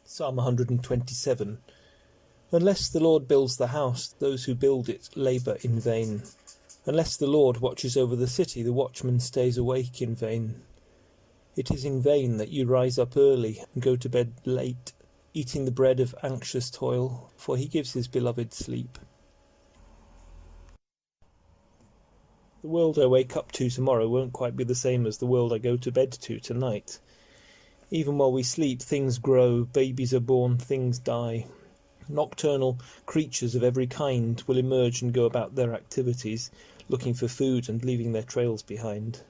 Psalm 127. Unless the Lord builds the house, those who build it labour in vain. Unless the Lord watches over the city, the watchman stays awake in vain. It is in vain that you rise up early and go to bed late, eating the bread of anxious toil, for he gives his beloved sleep. The world I wake up to tomorrow won't quite be the same as the world I go to bed to tonight. Even while we sleep, things grow, babies are born, things die. Nocturnal creatures of every kind will emerge and go about their activities, looking for food and leaving their trails behind.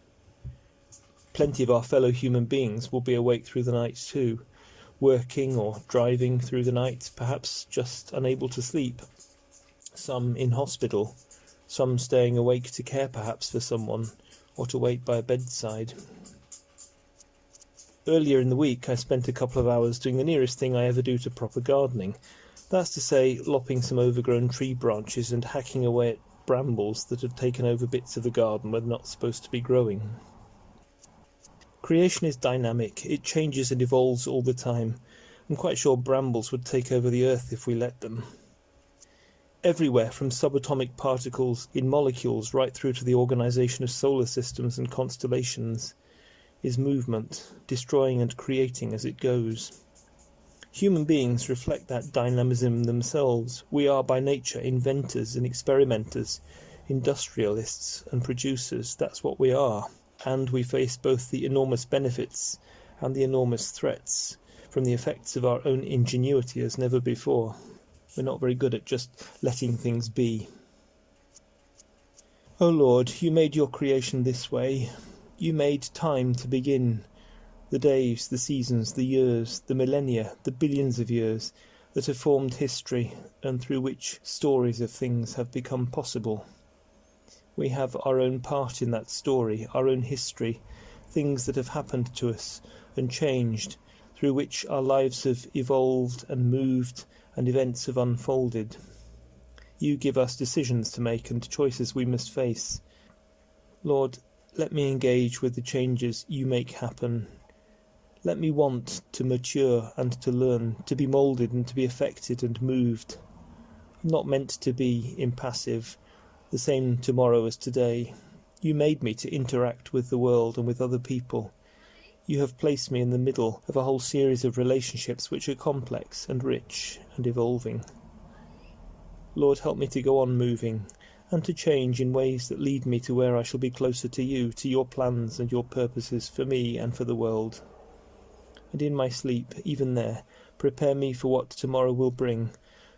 Plenty of our fellow human beings will be awake through the night too, working or driving through the night, perhaps just unable to sleep. Some in hospital, some staying awake to care perhaps for someone, or to wait by a bedside. Earlier in the week I spent a couple of hours doing the nearest thing I ever do to proper gardening. That's to say, lopping some overgrown tree branches and hacking away at brambles that had taken over bits of the garden where they're not supposed to be growing. Creation is dynamic, it changes and evolves all the time. I'm quite sure brambles would take over the earth if we let them. Everywhere, from subatomic particles in molecules right through to the organisation of solar systems and constellations, is movement, destroying and creating as it goes. Human beings reflect that dynamism themselves. We are by nature inventors and experimenters, industrialists and producers. That's what we are. And we face both the enormous benefits and the enormous threats from the effects of our own ingenuity as never before. We're not very good at just letting things be. O Lord, you made your creation this way. You made time to begin, the days, the seasons, the years, the millennia, the billions of years that have formed history and through which stories of things have become possible. We have our own part in that story, our own history, things that have happened to us and changed, through which our lives have evolved and moved and events have unfolded. You give us decisions to make and choices we must face. Lord, let me engage with the changes you make happen. Let me want to mature and to learn, to be moulded and to be affected and moved. I'm not meant to be impassive, the same tomorrow as today. You made me to interact with the world and with other people. You have placed me in the middle of a whole series of relationships which are complex and rich and evolving. Lord, help me to go on moving, and to change in ways that lead me to where I shall be closer to you, to your plans and your purposes for me and for the world. And in my sleep, even there, prepare me for what tomorrow will bring,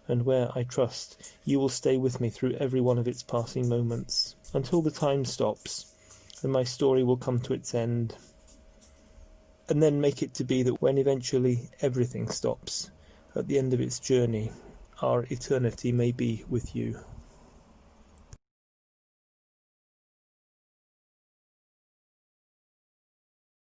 and where I trust you will stay with me through every one of its passing moments, until the time stops, and my story will come to its end. And then make it to be that when eventually everything stops, at the end of its journey, our eternity may be with you.